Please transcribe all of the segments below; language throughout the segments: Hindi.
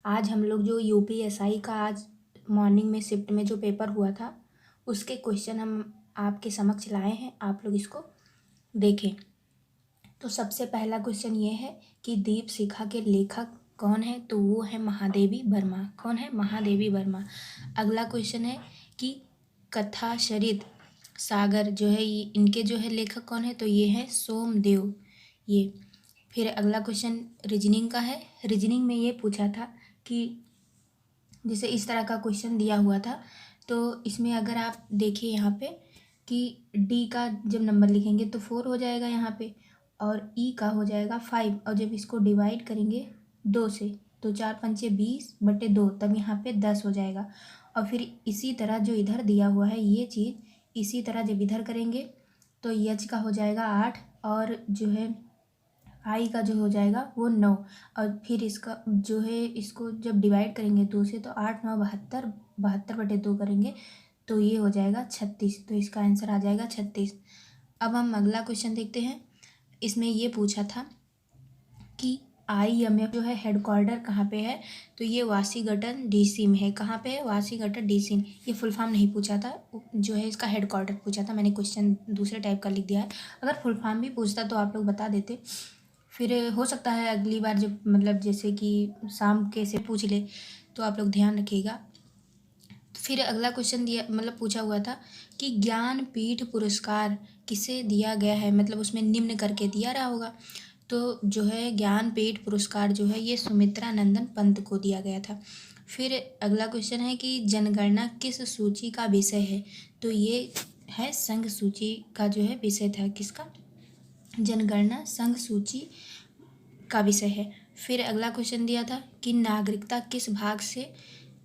आज हम लोग जो यूपीएसआई का आज मॉर्निंग में शिफ्ट में जो पेपर हुआ था उसके क्वेश्चन हम आपके समक्ष लाए हैं, आप लोग इसको देखें। तो सबसे पहला क्वेश्चन ये है कि दीपशिखा के लेखक कौन है, तो वो है महादेवी वर्मा। कौन है? महादेवी वर्मा। अगला क्वेश्चन है कि कथाचरित सागर जो है इनके जो है लेखक कौन है, तो ये है सोमदेव। ये फिर अगला क्वेश्चन रीजनिंग का है। रीजनिंग में ये पूछा था कि जैसे इस तरह का क्वेश्चन दिया हुआ था, तो इसमें अगर आप देखिए यहाँ पे कि डी का जब नंबर लिखेंगे तो 4 हो जाएगा यहाँ पे, और ई का हो जाएगा 5, और जब इसको डिवाइड करेंगे 2 से तो 4 पंचे 20/2, तब यहाँ पे 10 हो जाएगा। और फिर इसी तरह जो इधर दिया हुआ है ये चीज़ इसी तरह जब इधर करेंगे तो एच का हो जाएगा 8, और जो है आई का जो हो जाएगा वो 9, और फिर इसका जो है इसको जब डिवाइड करेंगे 2 से तो 8 9 72, 72/2 करेंगे तो ये हो जाएगा 36। तो इसका आंसर आ जाएगा 36। अब हम अगला क्वेश्चन देखते हैं। इसमें ये पूछा था कि IMF जो है हेडक्वार्टर कहाँ पे है, तो ये वाशिंगटन डीसी में है। कहाँ पे है? वाशिंगटन डीसी में। ये फुल फॉर्म नहीं पूछा था, जो है इसका हेडक्वार्टर पूछा था। मैंने क्वेश्चन दूसरे टाइप का लिख दिया है। अगर फुल फॉर्म भी पूछता तो आप लोग बता देते। फिर हो सकता है अगली बार जब मतलब जैसे कि शाम के से पूछ ले तो आप लोग ध्यान रखिएगा। फिर अगला क्वेश्चन दिया मतलब पूछा हुआ था कि ज्ञानपीठ पुरस्कार किसे दिया गया है, मतलब उसमें निम्न करके दिया रहा होगा। तो जो है ज्ञानपीठ पुरस्कार जो है ये सुमित्रा नंदन पंत को दिया गया था। फिर अगला क्वेश्चन है कि जनगणना किस सूची का विषय है, तो ये है संघ सूची का जो है विषय था। किसका? जनगणना संघ सूची का विषय है। फिर अगला क्वेश्चन दिया था कि नागरिकता किस भाग से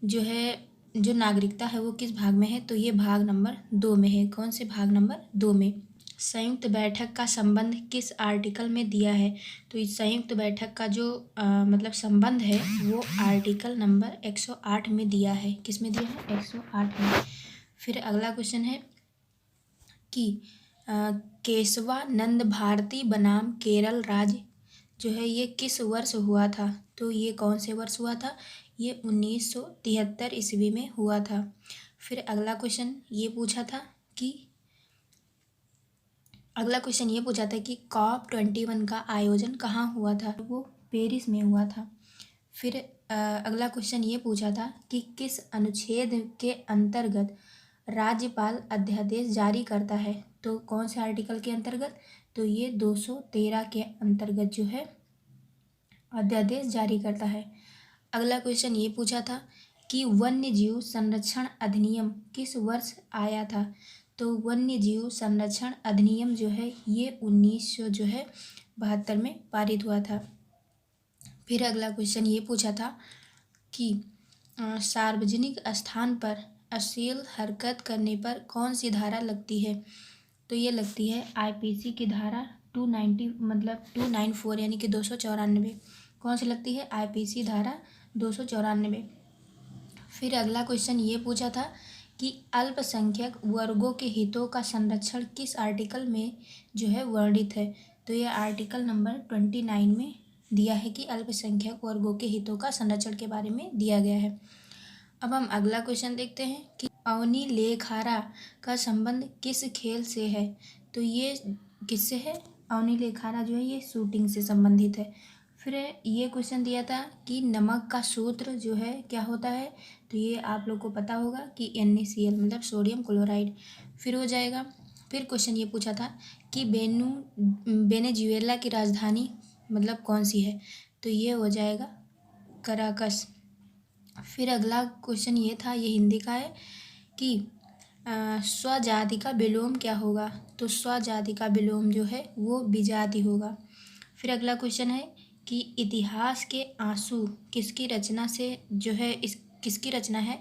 जो है जो नागरिकता है वो किस भाग में है, तो ये भाग नंबर 2 में है। कौन से? भाग नंबर 2 में। संयुक्त बैठक का संबंध किस आर्टिकल में दिया है, तो इस संयुक्त बैठक का जो मतलब संबंध है वो आर्टिकल नंबर 108 में दिया है। किस में दिया है? 108 में। फिर अगला क्वेश्चन है कि केशवानंद भारती बनाम केरल राज्य जो है ये किस वर्ष हुआ था, तो ये कौन से वर्ष हुआ था? ये 1973 ईस्वी में हुआ था। फिर अगला क्वेश्चन ये पूछा था कि COP21 का आयोजन कहाँ हुआ था, वो पेरिस में हुआ था। फिर अगला क्वेश्चन ये पूछा था कि किस अनुच्छेद के अंतर्गत राज्यपाल अध्यादेश जारी करता है, तो कौन से आर्टिकल के अंतर्गत, तो ये 213 के अंतर्गत जो है अध्यादेश जारी करता है। अगला क्वेश्चन ये पूछा था कि वन्य जीव संरक्षण अधिनियम किस वर्ष आया था, तो वन्य जीव संरक्षण अधिनियम जो है ये 1900 जो है 72 में पारित हुआ था। फिर अगला क्वेश्चन ये पूछा था कि सार्वजनिक स्थान पर अश्लील हरकत करने पर कौन सी धारा लगती है, तो ये लगती है IPC की धारा 290 मतलब 294 यानी कि 294। कौन सी लगती है? IPC धारा 294। फिर अगला क्वेश्चन ये पूछा था कि अल्पसंख्यक वर्गों के हितों का संरक्षण किस आर्टिकल में जो है वर्णित है, तो ये आर्टिकल नंबर 29 में दिया है कि अल्पसंख्यक वर्गों के हितों का संरक्षण के बारे में दिया गया है। अब हम अगला क्वेश्चन देखते हैं कि अवनी लेखारा का संबंध किस खेल से है, तो ये किससे है? अवनी लेखारा जो है ये शूटिंग से संबंधित है। फिर ये क्वेश्चन दिया था कि नमक का सूत्र जो है क्या होता है, तो ये आप लोग को पता होगा कि NaCl मतलब सोडियम क्लोराइड। फिर हो जाएगा। फिर क्वेश्चन ये पूछा था कि वेनेजुएला की राजधानी मतलब कौन सी है, तो ये हो जाएगा कराकस। फिर अगला क्वेश्चन ये था, ये हिंदी का है कि स्वजाति का विलोम क्या होगा, तो स्वजाति का विलोम जो है वो विजाति होगा। फिर अगला क्वेश्चन है कि इतिहास के आंसू किसकी रचना से जो है किसकी रचना है,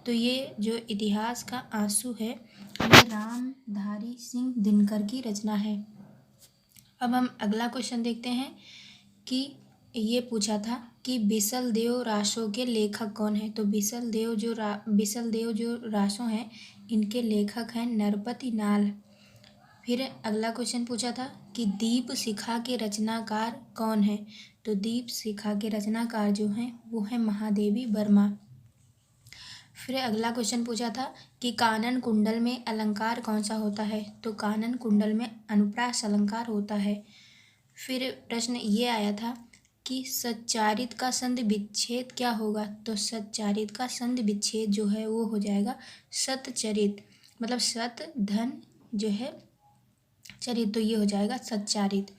तो ये जो इतिहास का आंसू है ये रामधारी सिंह दिनकर की रचना है। अब हम अगला क्वेश्चन देखते हैं कि ये पूछा था कि बिसल देव रासों के लेखक कौन है, तो बिसल देव जो रासों हैं इनके लेखक हैं नरपति नाल। फिर अगला क्वेश्चन पूछा था कि दीप शिखा के रचनाकार कौन है। तो दीप शिखा के रचनाकार जो हैं वो है महादेवी वर्मा। फिर अगला क्वेश्चन पूछा था कि कानन कुंडल में अलंकार कौन सा होता है। तो कानन कुंडल में अनुप्रास अलंकार होता है। फिर प्रश्न ये आया था कि सच्चारित का संधि विच्छेद क्या होगा। तो सच्चारित का संधि विच्छेद जो है वो हो जाएगा सतचरित, मतलब सत धन जो है चरित, तो ये हो जाएगा सच्चारित।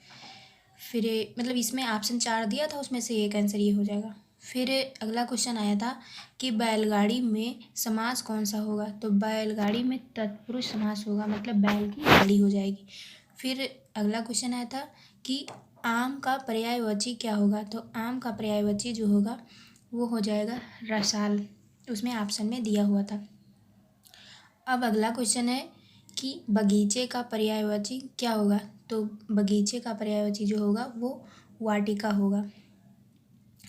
फिर मतलब इसमें ऑप्शन 4 दिया था, उसमें से एक आंसर ये हो जाएगा। फिर अगला क्वेश्चन आया था कि बैलगाड़ी में समास कौन सा होगा। तो बैलगाड़ी में तत्पुरुष समास होगा, मतलब बैल की गाड़ी हो जाएगी। फिर अगला क्वेश्चन आया था कि आम का पर्यायवाची क्या होगा। तो आम का पर्यायवाची जो होगा वो हो जाएगा रसाल, उसमें ऑप्शन में दिया हुआ था। अब अगला क्वेश्चन है कि बगीचे का पर्यायवाची क्या होगा। तो बगीचे का पर्यायवाची जो होगा वो वाटिका होगा।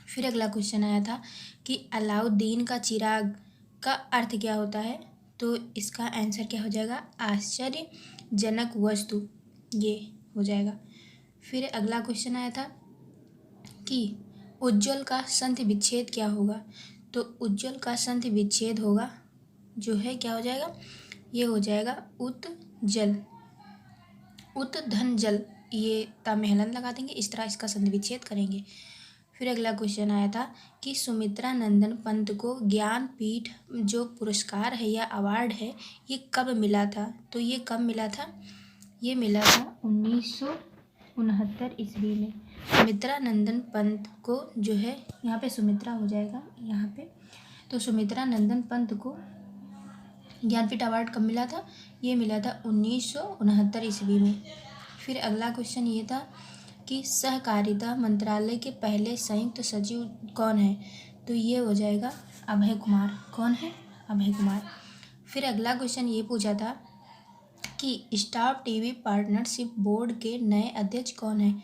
फिर अगला क्वेश्चन आया था कि अलाउद्दीन का चिराग का अर्थ क्या होता है। तो इसका आंसर क्या हो जाएगा आश्चर्यजनक वस्तु, ये हो जाएगा। फिर अगला क्वेश्चन आया था कि उज्ज्वल का संधि विच्छेद क्या होगा। तो उज्ज्वल का संधि विच्छेद होगा जो है क्या हो जाएगा, ये हो जाएगा उत्जल, उत धन जल, ये ता में हलन लगा देंगे, इस तरह इसका संधि विच्छेद करेंगे। फिर अगला क्वेश्चन आया था कि सुमित्रा नंदन पंत को ज्ञानपीठ जो पुरस्कार है या अवार्ड है ये कब मिला था। तो ये कब मिला था, ये मिला था 1969 ईस्वी में। सुमित्रा नंदन पंत को जो है, यहाँ पे सुमित्रा हो जाएगा यहाँ पे, तो सुमित्रा नंदन पंत को ज्ञानपीठ अवार्ड कब मिला था, ये मिला था 1969 ईस्वी में। फिर अगला क्वेश्चन ये था कि सहकारिता मंत्रालय के पहले संयुक्त सचिव कौन है। तो ये हो जाएगा अभय कुमार। कौन है, अभय कुमार। फिर अगला क्वेश्चन ये पूछा था कि स्टार टीवी पार्टनरशिप बोर्ड के नए अध्यक्ष कौन है।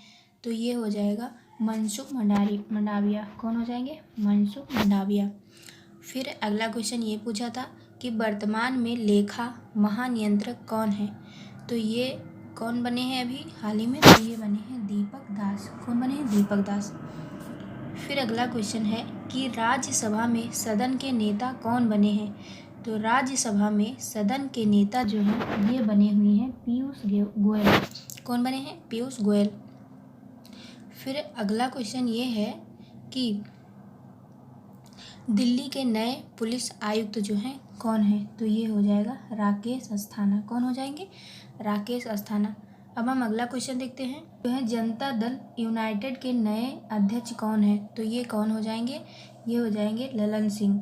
तो ये हो जाएगा मनसुख मंडाविया। कौन हो जाएंगे, मनसुख मंडाविया। फिर अगला क्वेश्चन ये पूछा था कि वर्तमान में लेखा महानियंत्रक कौन है। तो ये कौन बने हैं अभी हाल ही में, तो ये बने हैं दीपक दास। कौन बने हैं, दीपक दास। फिर अगला क्वेश्चन है कि राज्यसभा में सदन के नेता कौन बने हैं। तो राज्यसभा में सदन के नेता जो हैं ये बने हुए हैं पीयूष गोयल। कौन बने हैं, पीयूष गोयल। फिर अगला क्वेश्चन ये है कि दिल्ली के नए पुलिस आयुक्त जो हैं कौन है। तो ये हो जाएगा राकेश अस्थाना। कौन हो जाएंगे, राकेश अस्थाना। अब हम अगला क्वेश्चन देखते हैं, जो है जनता दल यूनाइटेड के नए अध्यक्ष कौन है। तो ये कौन हो जाएंगे, ये हो जाएंगे ललन सिंह।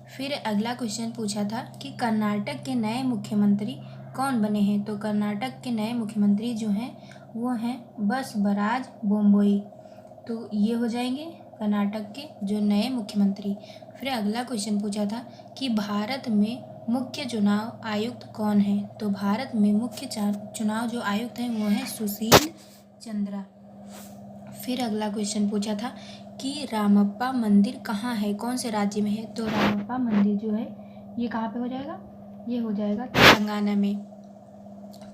फिर अगला क्वेश्चन पूछा था कि कर्नाटक के नए मुख्यमंत्री कौन बने हैं। तो कर्नाटक के नए मुख्यमंत्री जो हैं वो हैं बसवराज बोम्मई। तो ये हो जाएंगे कर्नाटक के जो नए मुख्यमंत्री। फिर अगला क्वेश्चन पूछा था कि भारत में मुख्य चुनाव आयुक्त कौन है। तो भारत में मुख्य चुनाव जो आयुक्त हैं वो हैं सुशील चंद्रा। फिर अगला क्वेश्चन पूछा था कि रामप्पा मंदिर कहाँ है, कौन से राज्य में है। तो रामप्पा मंदिर जो है ये कहाँ पे हो जाएगा, ये हो जाएगा तेलंगाना में।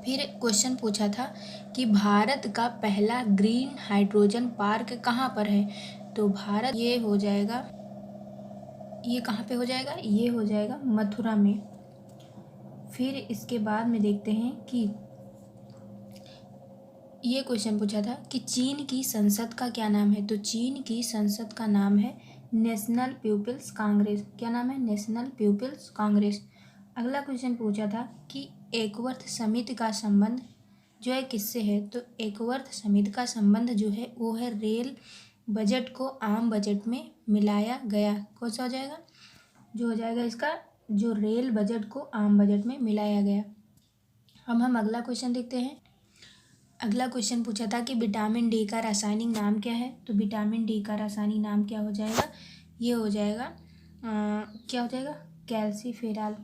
फिर क्वेश्चन पूछा था कि भारत का पहला ग्रीन हाइड्रोजन पार्क कहाँ पर है। तो भारत ये हो जाएगा, ये कहाँ पे हो जाएगा, ये हो जाएगा मथुरा में। फिर इसके बाद में देखते हैं कि ये क्वेश्चन पूछा था कि चीन की संसद का क्या नाम है। तो चीन की संसद का नाम है नेशनल पीपल्स कांग्रेस। क्या नाम है, नेशनल पीपल्स कांग्रेस। अगला क्वेश्चन पूछा था कि एकवर्थ समिति का संबंध जो है किससे है। तो एकवर्थ समिति का संबंध जो है वो है रेल बजट को आम बजट में मिलाया गया। कौन सा हो जाएगा, जो हो जाएगा इसका, जो रेल बजट को आम बजट में मिलाया गया। अब हम अगला क्वेश्चन देखते हैं। अगला क्वेश्चन पूछा था कि विटामिन डी का रासायनिक नाम क्या है। तो विटामिन डी का रासायनिक नाम क्या हो जाएगा, ये हो जाएगा क्या हो जाएगा, कैल्सीफेरॉल।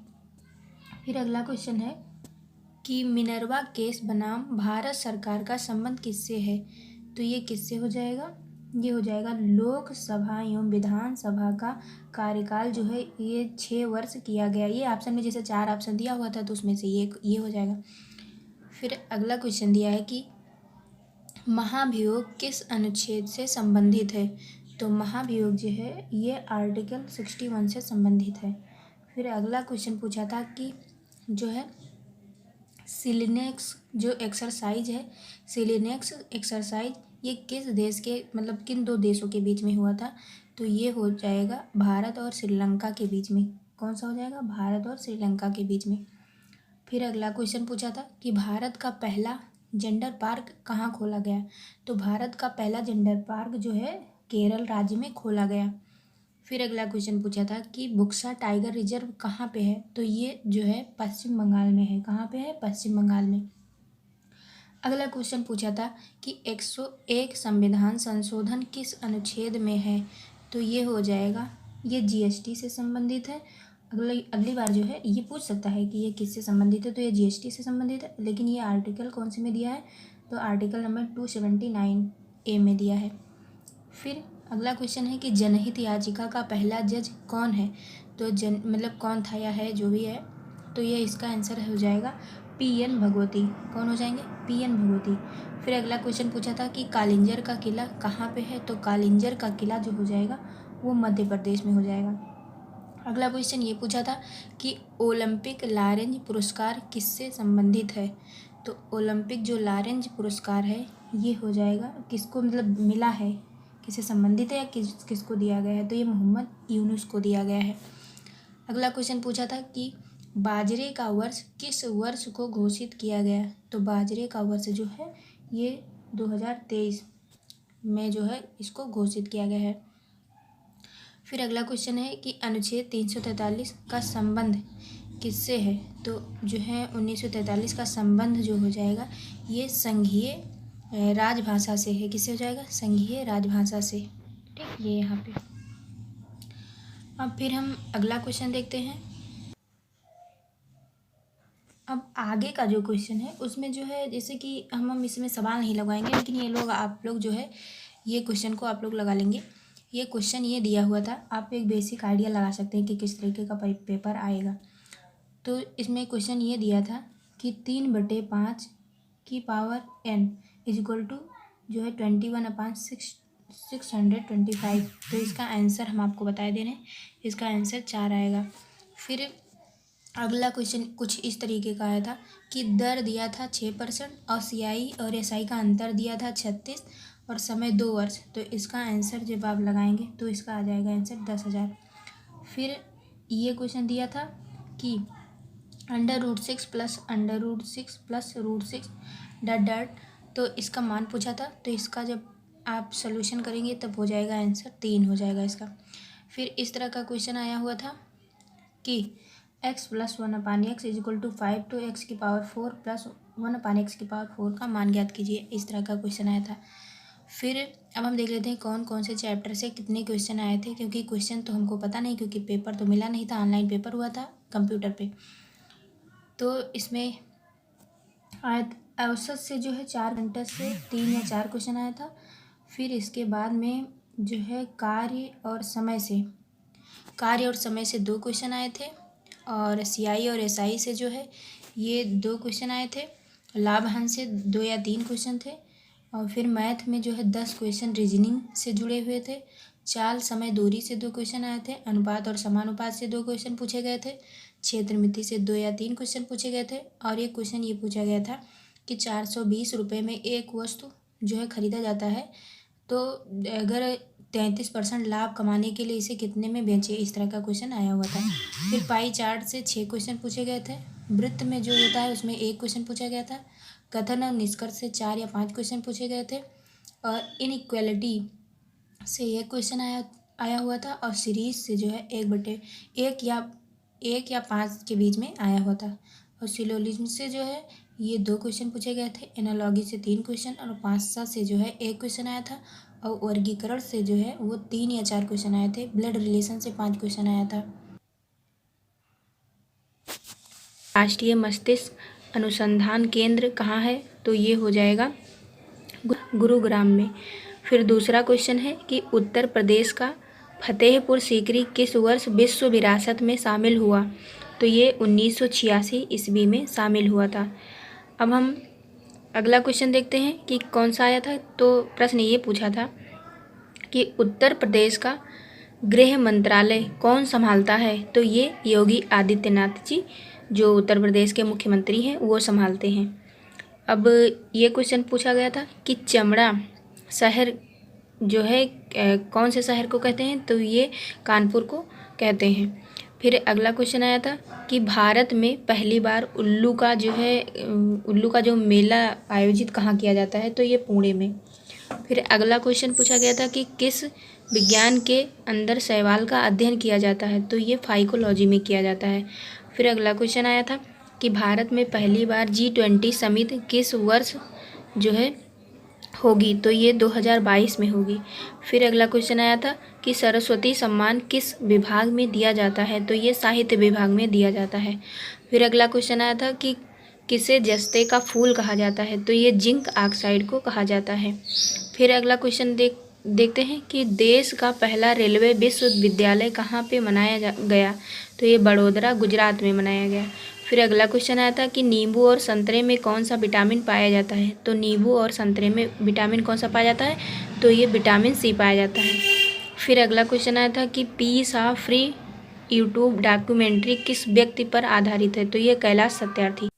फिर अगला क्वेश्चन है कि मिनर्वा केस बनाम भारत सरकार का संबंध किससे है। तो ये किससे हो जाएगा, ये हो जाएगा लोकसभा एवं विधानसभा का कार्यकाल जो है ये 6 वर्ष किया गया। ये ऑप्शन में जैसे 4 ऑप्शन दिया हुआ था तो उसमें से ये हो जाएगा। फिर अगला क्वेश्चन दिया है कि महाभियोग किस अनुच्छेद से संबंधित है। तो महाभियोग जो है ये आर्टिकल 61 से संबंधित है। फिर अगला क्वेश्चन पूछा था कि जो है सिलिनेक्स जो एक्सरसाइज है, सिलिनेक्स एक्सरसाइज ये किस देश के मतलब किन दो देशों के बीच में हुआ था। तो ये हो जाएगा भारत और श्रीलंका के बीच में। कौन सा हो जाएगा? भारत और श्रीलंका के बीच में। फिर अगला क्वेश्चन पूछा था कि भारत का पहला जेंडर पार्क कहाँ खोला गया। तो भारत का पहला जेंडर पार्क जो है केरल राज्य में खोला गया। फिर अगला क्वेश्चन पूछा था कि बुक्सा टाइगर रिजर्व कहाँ पे है। तो ये जो है पश्चिम बंगाल में है। कहाँ पे है? पश्चिम बंगाल में। अगला क्वेश्चन पूछा था कि 101 संविधान संशोधन किस अनुच्छेद में है। तो ये हो जाएगा, ये जीएसटी से संबंधित है। अगली बार जो है ये पूछ सकता है कि ये किससे संबंधित है। तो ये जीएसटी से संबंधित है, लेकिन ये आर्टिकल कौन से में दिया है। तो आर्टिकल नंबर 279A में दिया है। फिर अगला क्वेश्चन है कि जनहित याचिका का पहला जज कौन है। तो मतलब कौन था या है जो भी है। तो ये इसका आंसर हो जाएगा PN भगवती। कौन हो जाएंगे? PN भगवती। फिर अगला क्वेश्चन पूछा था कि कालिंजर का किला कहाँ पे है। तो कालिंजर का किला जो हो जाएगा वो मध्य प्रदेश में हो जाएगा। अगला क्वेश्चन ये पूछा था कि ओलंपिक लॉरेंज पुरस्कार किससे संबंधित है। तो ओलंपिक जो लॉरेंज पुरस्कार है ये हो जाएगा किसको मतलब मिला है, किससे संबंधित है या किसको दिया गया है। तो ये मोहम्मद यूनुस को दिया गया है। अगला क्वेश्चन पूछा था कि बाजरे का वर्ष किस वर्ष को घोषित किया गया। तो बाजरे का वर्ष जो है ये 2023 में जो है इसको घोषित किया गया है। फिर अगला क्वेश्चन है कि अनुच्छेद 343 का संबंध किससे है। तो जो है 1943 का संबंध जो हो जाएगा ये संघीय राजभाषा से है। किससे हो जाएगा? संघीय राजभाषा से। ठीक, ये यहाँ पे। अब फिर हम अगला क्वेश्चन देखते हैं। अब आगे का जो क्वेश्चन है उसमें जो है जैसे कि हम इसमें सवाल नहीं लगाएंगे, लेकिन ये लोग आप लोग जो है ये क्वेश्चन को आप लोग लगा लेंगे। ये क्वेश्चन ये दिया हुआ था, आप एक बेसिक आइडिया लगा सकते हैं कि किस तरीके का पेपर आएगा। तो इसमें क्वेश्चन ये दिया था कि 3/5 की पावर n इक्वल टू जो है 21/625। तो इसका आंसर हम आपको बता दे रहे हैं, इसका आंसर 4 आएगा। फिर अगला क्वेश्चन कुछ इस तरीके का आया था कि दर दिया था 6% और CI और SI का अंतर दिया था 36 और समय 2 वर्ष। तो इसका आंसर जब आप लगाएंगे तो इसका आ जाएगा आंसर 10,000। फिर ये क्वेश्चन दिया था कि √6 प्लस √6 प्लस √6 डॉट। तो इसका मान पूछा था, तो इसका जब आप सोल्यूशन करेंगे तब हो जाएगा आंसर 3 हो जाएगा इसका। फिर इस तरह का क्वेश्चन आया हुआ था कि x + 1/x इक्वल टू 5 तो x की पावर 4 प्लस 1/x की पावर 4 का मान ज्ञात कीजिए। इस तरह का क्वेश्चन आया था। फिर अब हम देख लेते हैं कौन कौन से चैप्टर से कितने क्वेश्चन आए थे, क्योंकि क्वेश्चन तो हमको पता नहीं, क्योंकि पेपर तो मिला नहीं था, ऑनलाइन पेपर हुआ था कंप्यूटर पे। तो इसमें औसत से जो है 4 घंटे से 3 या 4 क्वेश्चन आया था। फिर इसके बाद में जो है कार्य और समय से 2 क्वेश्चन आए थे, और CI और SI से जो है ये 2 क्वेश्चन आए थे। लाभांश से 2 या 3 क्वेश्चन थे। और फिर मैथ में जो है 10 क्वेश्चन रीजनिंग से जुड़े हुए थे। चाल समय दूरी से 2 क्वेश्चन आए थे। अनुपात और समानुपात से 2 क्वेश्चन पूछे गए थे। क्षेत्र मिति से 2 या 3 क्वेश्चन पूछे गए थे। और एक क्वेश्चन ये पूछा गया था कि 420 रुपये में एक वस्तु जो है खरीदा जाता है, तो अगर 33% लाभ कमाने के लिए इसे कितने में बेचें। इस तरह का क्वेश्चन आया हुआ था। फिर पाई चार्ट से 6 क्वेश्चन पूछे गए थे। वृत्त में जो होता है उसमें 1 क्वेश्चन पूछा गया था। कथन और निष्कर्ष से 4 या 5 क्वेश्चन पूछे गए थे। और इनइक्वालिटी से 1 क्वेश्चन आया हुआ था। और सीरीज से जो है 1 या 5 के बीच में आया हुआ था। और सिलोजिज्म से जो है ये 2 क्वेश्चन पूछे गए थे। एनालॉजी से 3 क्वेश्चन और पाँचसा से जो है 1 क्वेश्चन आया था। और वर्गीकरण से जो है वो 3 या 4 क्वेश्चन आए थे। ब्लड रिलेशन से 5 क्वेश्चन आया था। राष्ट्रीय मस्तिष्क अनुसंधान केंद्र कहाँ है। तो ये हो जाएगा गुरुग्राम में। फिर दूसरा क्वेश्चन है कि उत्तर प्रदेश का फतेहपुर सीकरी किस वर्ष विश्व विरासत में शामिल हुआ। तो ये 1986 ईस्वी में शामिल हुआ था। अब हम अगला क्वेश्चन देखते हैं कि कौन सा आया था। तो प्रश्न ये पूछा था कि उत्तर प्रदेश का गृह मंत्रालय कौन संभालता है। तो ये योगी आदित्यनाथ जी, जो उत्तर प्रदेश के मुख्यमंत्री हैं, वो संभालते हैं। अब ये क्वेश्चन पूछा गया था कि चमड़ा शहर जो है कौन से शहर को कहते हैं। तो ये कानपुर को कहते हैं। फिर अगला क्वेश्चन आया था कि भारत में पहली बार उल्लू का जो मेला आयोजित कहाँ किया जाता है। तो ये पुणे में। फिर अगला क्वेश्चन पूछा गया था कि किस विज्ञान के अंदर शैवाल का अध्ययन किया जाता है। तो ये फाइकोलॉजी में किया जाता है। फिर अगला क्वेश्चन आया था कि भारत में पहली बार G20 समिट किस वर्ष जो है होगी। तो ये 2022 में होगी। फिर अगला क्वेश्चन आया था कि सरस्वती सम्मान किस विभाग में दिया जाता है। तो ये साहित्य विभाग में दिया जाता है। फिर अगला क्वेश्चन आया था कि किसे जस्ते का फूल कहा जाता है। तो ये जिंक ऑक्साइड को कहा जाता है। फिर अगला क्वेश्चन देखते हैं कि देश का पहला रेलवे विश्वविद्यालय कहाँ पे मनाया गया। तो ये बड़ोदरा गुजरात में मनाया गया। फिर अगला क्वेश्चन आया था कि नींबू और संतरे में कौन सा विटामिन पाया जाता है। तो नींबू और संतरे में विटामिन कौन सा पाया जाता है। तो ये विटामिन C पाया जाता है। फिर अगला क्वेश्चन आया था कि piece of free YouTube documentary किस व्यक्ति पर आधारित है। तो ये कैलाश सत्यार्थी।